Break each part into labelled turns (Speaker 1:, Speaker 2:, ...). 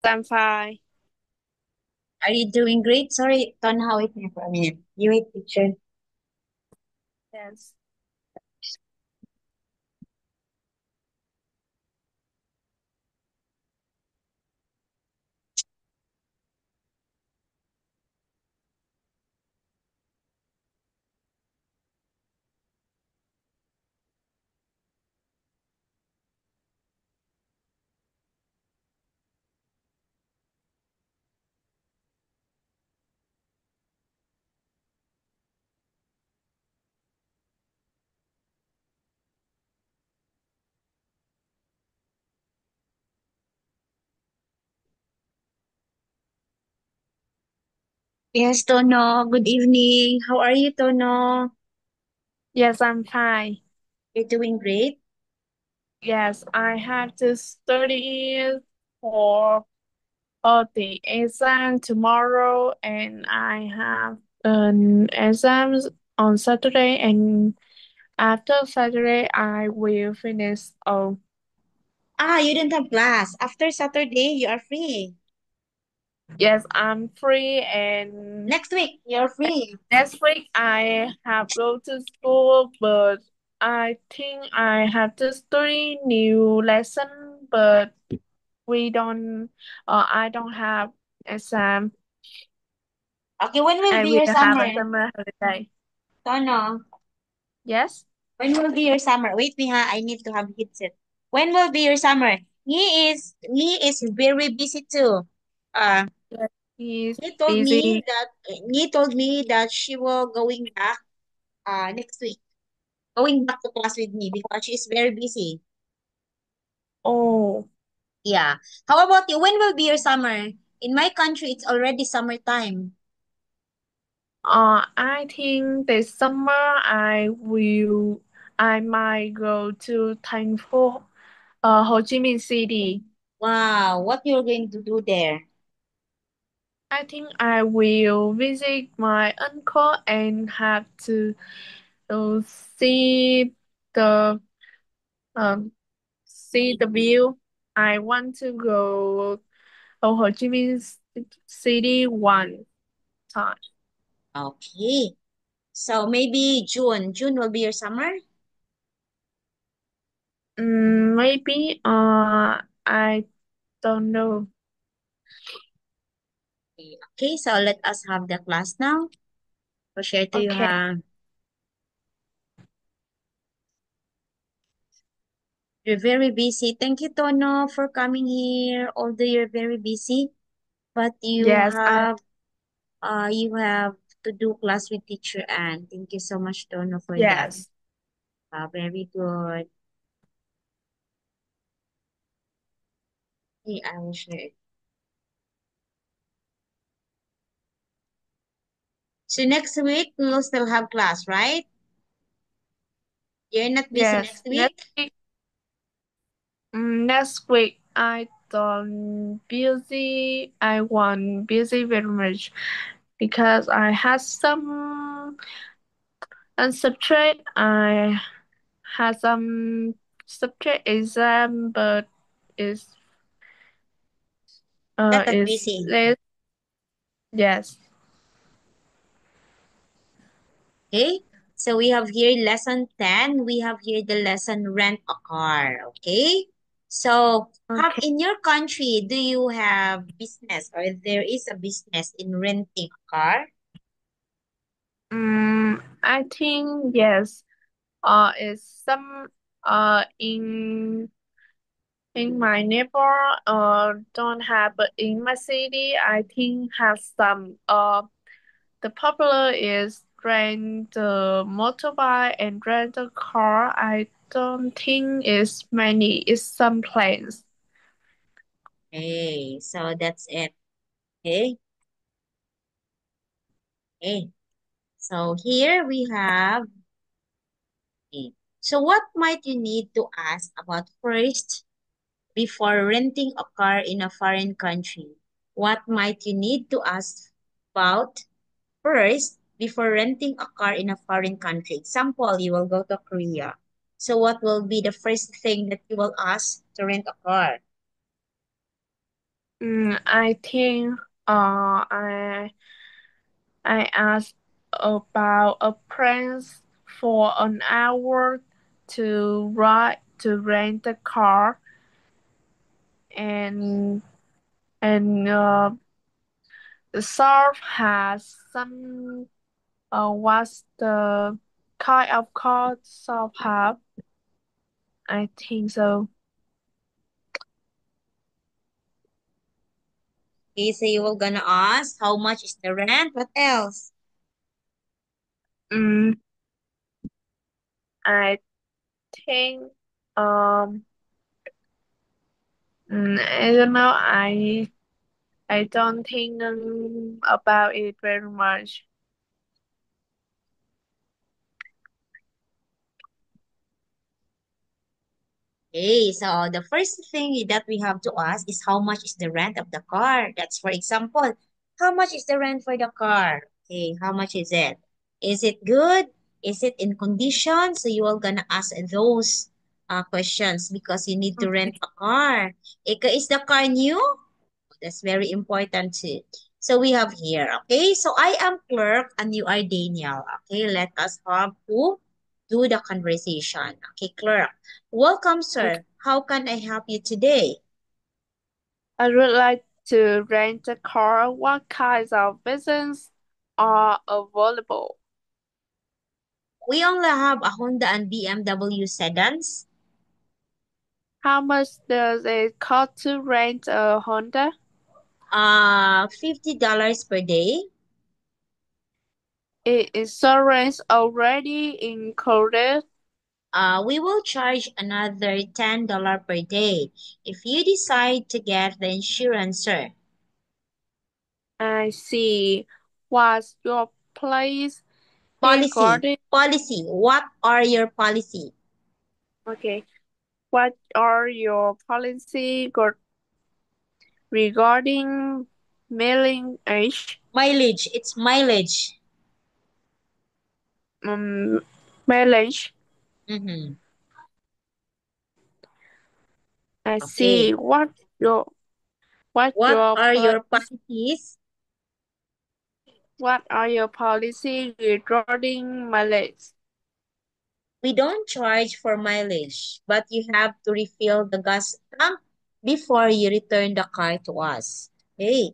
Speaker 1: I'm fine.
Speaker 2: Are you doing great? Sorry, Tonha, wait me for a minute. You wait, teacher.
Speaker 1: Yes.
Speaker 2: Yes, Tono. Good evening. How are you, Tono?
Speaker 1: Yes, I'm fine.
Speaker 2: You're doing great.
Speaker 1: Yes, I have to study for the exam tomorrow, and I have an exams on Saturday, and after Saturday, I will finish. Oh,
Speaker 2: Ah, you didn't have class. After Saturday, you are free.
Speaker 1: yes, I'm free, and
Speaker 2: Next week, you're free.
Speaker 1: next week I have go to school, but I think I have to study new lesson, but we don't I don't have exam
Speaker 2: Okay, when will
Speaker 1: and
Speaker 2: be
Speaker 1: we
Speaker 2: your
Speaker 1: have
Speaker 2: summer?
Speaker 1: a summer holiday.
Speaker 2: Tono,
Speaker 1: Yes?
Speaker 2: when will be your summer? Wait me, ha. I need to have headset. When will be your summer? He is very busy too. Uh,
Speaker 1: Yes. He's
Speaker 2: he told me
Speaker 1: busy.
Speaker 2: that he told me that she will going back next week. Going back to class with me because she's very busy.
Speaker 1: Oh,
Speaker 2: Yeah. How about you? When will be your summer? In my country, it's already summertime.
Speaker 1: I think this summer I might go to thành phố Ho Chi Minh City.
Speaker 2: Wow, what you're going to do there?
Speaker 1: I think I will visit my uncle and have to see the um see the view. I want to go to Ho Chi Minh City one time.
Speaker 2: Okay. So maybe June. June will be your summer.
Speaker 1: Maybe I don't know.
Speaker 2: Okay, so let us have the class now. I'll share to you,
Speaker 1: Okay.
Speaker 2: ha. You're very busy. Thank you, Tono, for coming here. Although you're very busy, but
Speaker 1: Yes, I
Speaker 2: you have to do class with teacher Anne. Thank you so much, Tono, for that.
Speaker 1: yes.
Speaker 2: Very good. Okay, I will share it. So next week we'll still have class, right? You're not busy
Speaker 1: Yes.
Speaker 2: next week?
Speaker 1: Next week I don't busy. I want busy very much because I had some subject. I had some subject exam, but it's
Speaker 2: Not that
Speaker 1: is
Speaker 2: busy.
Speaker 1: less. Yes.
Speaker 2: Okay. So we have here lesson 10. We have here the lesson rent a car. Okay. So have
Speaker 1: Okay.
Speaker 2: in your country, do you have business or there is a business in renting a car?
Speaker 1: I think yes. Is some in my neighbor don't have, but in my city I think has some. The popular is rent the motorbike and rent a car. I don't think it's many. It's some plans.
Speaker 2: Okay. So that's it. Okay. Okay. So here we have. Okay. So what might you need to ask about first before renting a car in a foreign country? What might you need to ask about first before renting a car in a foreign country? Example, you will go to Korea. So what will be the first thing that you will ask to rent a car?
Speaker 1: I think I asked about a price for an hour to rent the car and and the surf has some what's the kind of car surf have? I think so.
Speaker 2: Okay, so you were gonna ask how much is the rent? What else?
Speaker 1: Mm, I think um I don't know. I don't think about it very much.
Speaker 2: Okay, so the first thing that we have to ask is how much is the rent of the car? That's for example, how much is the rent for the car? Okay, how much is it? Is it good? Is it in condition? So you are gonna ask those questions because you need to rent a car. Is the car new? That's very important too. So we have here, okay? So I am Clerk and you are Daniel. Okay, let us have to do the conversation. Okay, Clerk. Welcome,
Speaker 1: Okay.
Speaker 2: sir. How can I help you today?
Speaker 1: I would like to rent a car. What kinds of business are available?
Speaker 2: We only have a Honda and BMW sedans.
Speaker 1: How much does it cost to rent a Honda?
Speaker 2: $50 per day.
Speaker 1: Is insurance already included?
Speaker 2: We will charge another $10 per day if you decide to get the insurance, sir.
Speaker 1: I see. What's your place
Speaker 2: Policy.
Speaker 1: regarding?
Speaker 2: Policy. What are your policy?
Speaker 1: Okay. What are your policy regarding mailing age?
Speaker 2: Mileage. It's mileage.
Speaker 1: Um, Mileage.
Speaker 2: Mm-hmm.
Speaker 1: I see.
Speaker 2: Okay.
Speaker 1: What
Speaker 2: What
Speaker 1: your
Speaker 2: are your
Speaker 1: policy?
Speaker 2: policies?
Speaker 1: What are your policy regarding mileage?
Speaker 2: We don't charge for mileage, but you have to refill the gas tank before you return the car to us. Okay.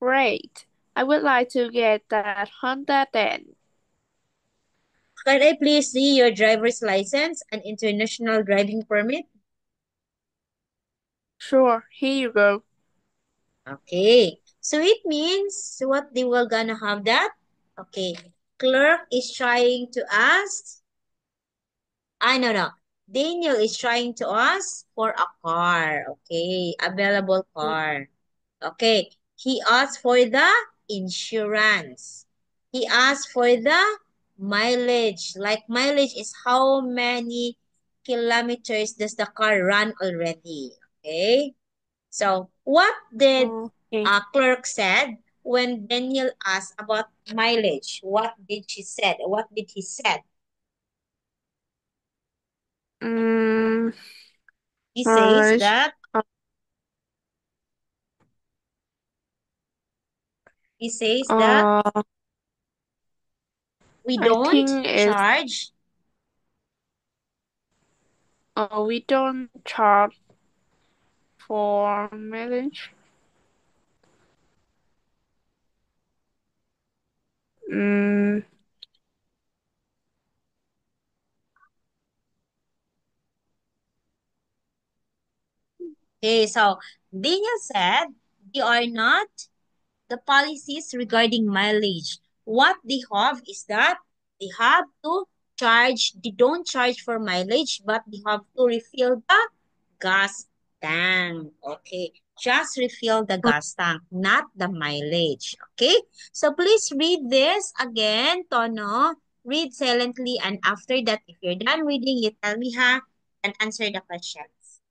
Speaker 1: Great. I would like to get that Honda then.
Speaker 2: Can I please see your driver's license and international driving permit?
Speaker 1: Sure, here you go.
Speaker 2: Okay. So it means what they were gonna have that? Okay. Clerk is trying to ask. No, no. Daniel is trying to ask for a car. Okay. Available car. Okay. He asked for the insurance. He asked for the mileage. Like mileage is how many kilometers does the car run already. Okay. So what did
Speaker 1: Okay.
Speaker 2: clerk said when Daniel asked about mileage? What did she said? What did he said?
Speaker 1: Mm,
Speaker 2: He says
Speaker 1: mileage.
Speaker 2: that
Speaker 1: Uh,
Speaker 2: he says that
Speaker 1: uh,
Speaker 2: we
Speaker 1: I
Speaker 2: don't
Speaker 1: think it's
Speaker 2: charge.
Speaker 1: we don't charge for mileage. Mm,
Speaker 2: Okay, so Daniel said they are not the policies regarding mileage. What they have is that they have to charge, they don't charge for mileage, but they have to refill the gas tank. Okay, just refill the gas tank, not the mileage. Okay, so please read this again, Tono. Read silently, and after that, if you're done reading, you tell me, ha, and answer the questions.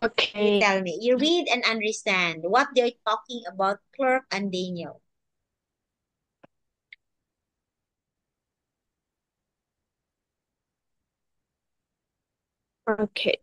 Speaker 2: You
Speaker 1: okay.
Speaker 2: tell me. You read and understand what they're talking about, Clerk and Daniel.
Speaker 1: Okay.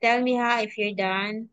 Speaker 2: Tell me ha if you're done.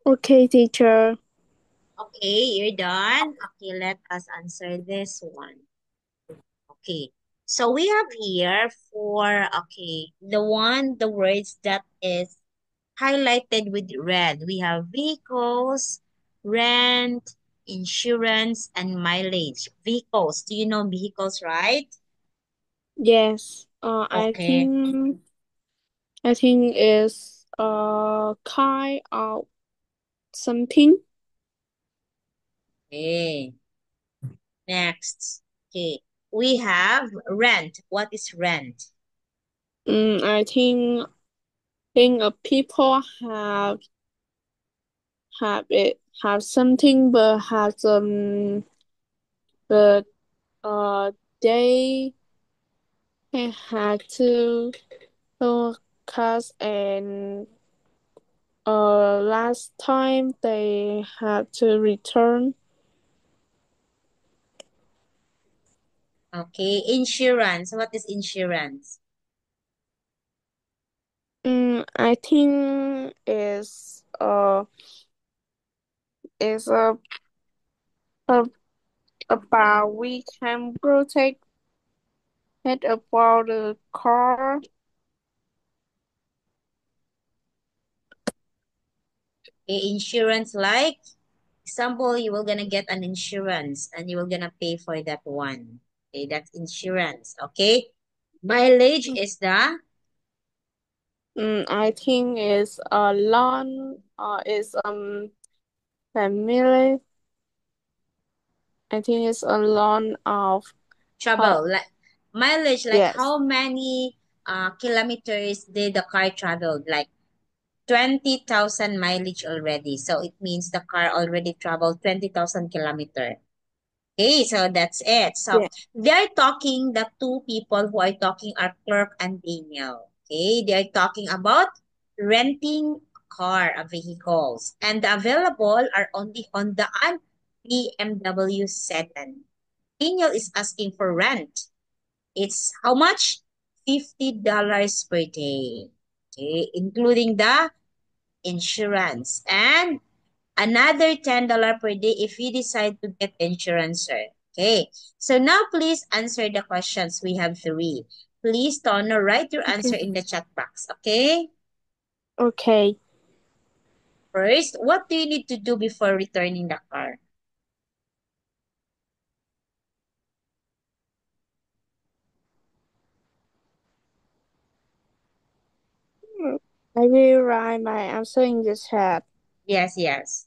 Speaker 1: Okay, teacher.
Speaker 2: Okay, you're done. Okay, let us answer this one. Okay. So we have here for, okay, the words that is highlighted with red. We have vehicles, rent, insurance, and mileage. Vehicles. Do you know vehicles, right?
Speaker 1: Yes.
Speaker 2: Okay.
Speaker 1: I think it's kind of something.
Speaker 2: Okay. Next. Okay. We have rent. What is rent?
Speaker 1: I think people have something, but they had to cost, and last time they had to return.
Speaker 2: Okay. Insurance. What is insurance?
Speaker 1: I think is a about we can protect it about the car.
Speaker 2: Okay, insurance like example, you will gonna get an insurance and you will gonna pay for that one. Okay, that's insurance. Okay. Mileage is the
Speaker 1: I think it's a loan. Is family. I think it's a loan of how.
Speaker 2: travel. Like mileage, like
Speaker 1: Yes.
Speaker 2: how many kilometers did the car travel? Like 20,000 mileage already. So it means the car already traveled 20,000 kilometer. Okay, so that's it. So
Speaker 1: Yeah.
Speaker 2: they're talking, the two people who are talking are Clerk and Daniel. Okay, they're talking about renting car, vehicles. And the available are only Honda and BMW 7. Daniel is asking for rent. It's how much? $50 per day. Okay, including the insurance. And another $10 per day if you decide to get insurance, sir. Okay. So now please answer the questions. We have three. Please, Tono, write your answer
Speaker 1: Okay.
Speaker 2: in the chat box. Okay.
Speaker 1: Okay.
Speaker 2: First, what do you need to do before returning the car?
Speaker 1: I will write my answer in the chat.
Speaker 2: Yes, yes.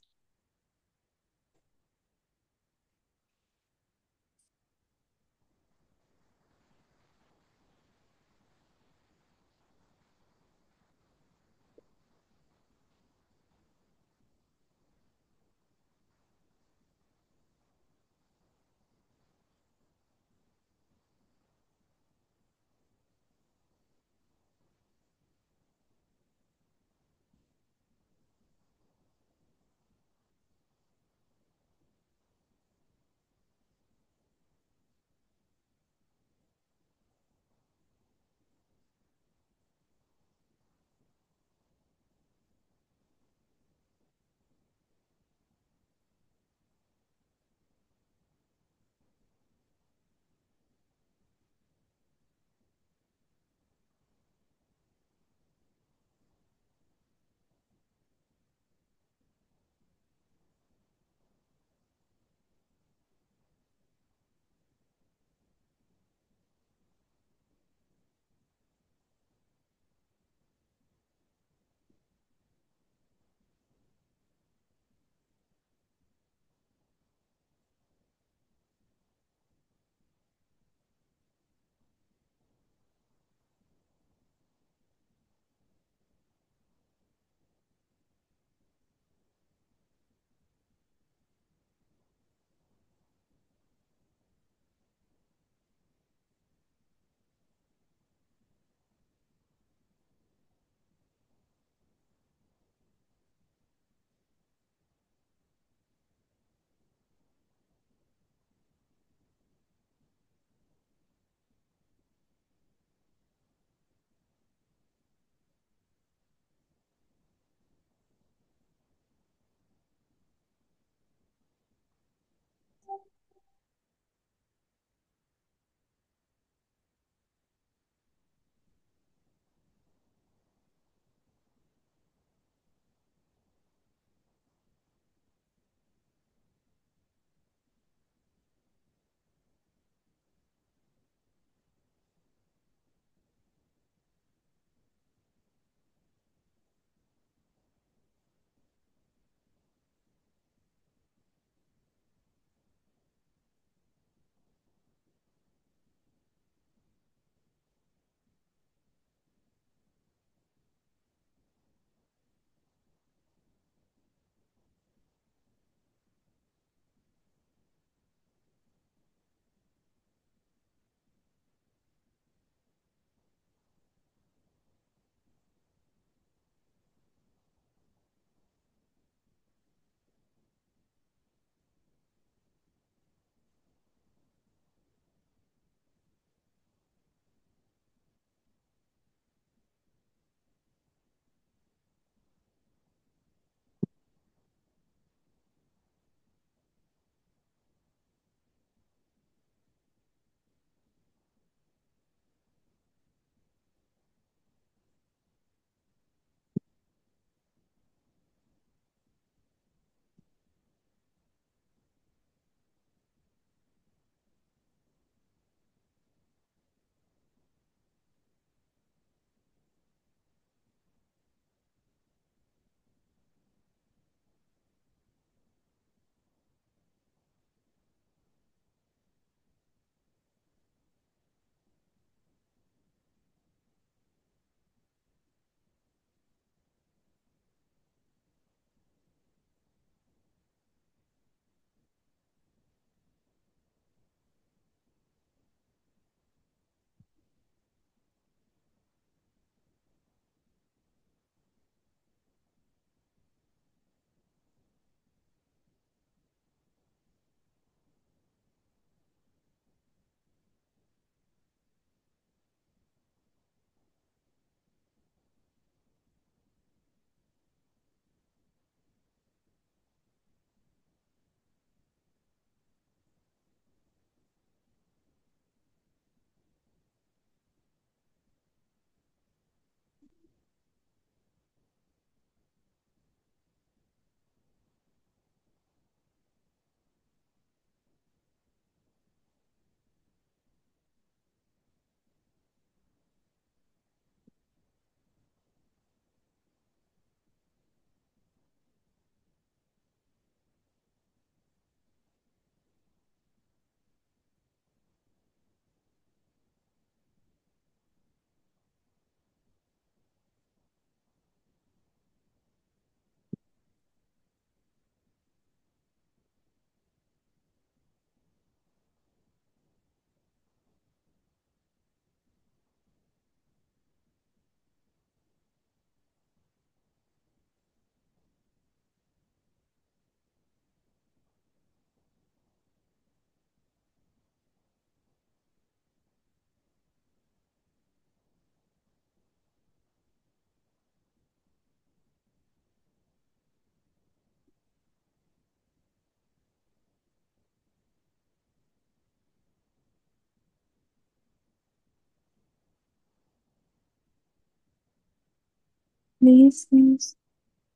Speaker 1: Please, please.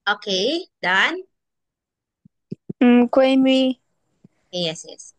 Speaker 2: Okay, done?
Speaker 1: Creamy.
Speaker 2: Yes, yes.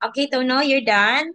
Speaker 2: Okay, Tono, you're done.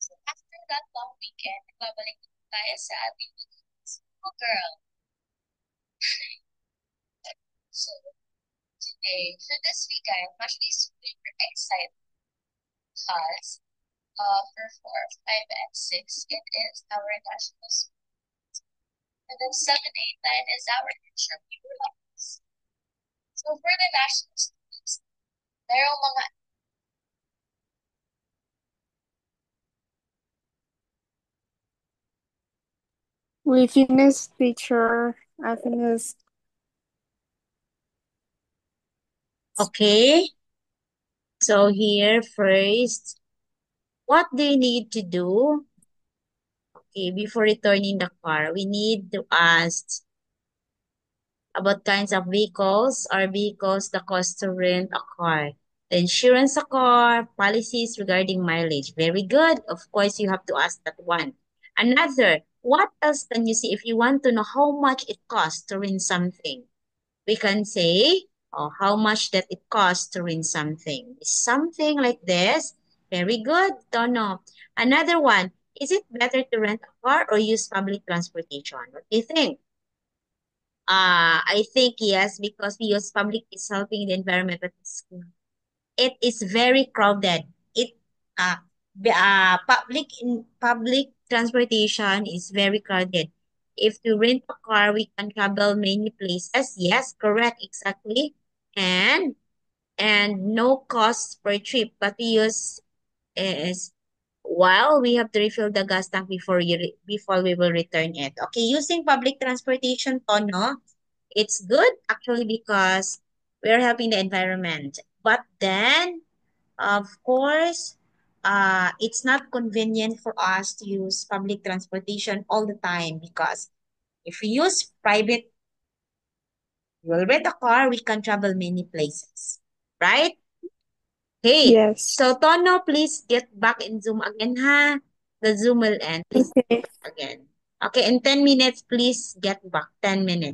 Speaker 3: So after that long weekend, nagbabalik tayo sa ating school girl. So today, so this weekend, I'm actually super excited because for 4, 5, and 6, it is our national school. And then 7, 8, 9 is our interview levels. So for the national students, merong mga
Speaker 1: We finished, teacher. I finished.
Speaker 2: Okay. So here first, what do you need to do? Okay, before returning the car, we need to ask about kinds of vehicles or vehicles the cost to rent a car. The insurance a car, policies regarding mileage. Very good. Of course, you have to ask that one. Another, what else can you see if you want to know how much it costs to rent something? We can say, oh, how much that it costs to rent something. Something like this. Very good. Don't know. Another one, is it better to rent a car or use public transportation? What do you think? I think yes, because we use public is helping the environment, but it is very crowded. It public transportation is very crowded. If we rent a car, we can travel many places. Yes, correct, exactly. And no cost per trip, but we use is while we have to refill the gas tank before we will return it. Okay, using public transportation, Tono, it's good actually because we're helping the environment. But then, of course, it's not convenient for us to use public transportation all the time because if we use private We'll rent a car, we can travel many places. Right? Hey,
Speaker 1: Yes.
Speaker 2: so Tono, please get back in Zoom again, ha? The Zoom will end. Please
Speaker 1: Okay.
Speaker 2: again. Okay, in 10 minutes, please get back. 10 minutes.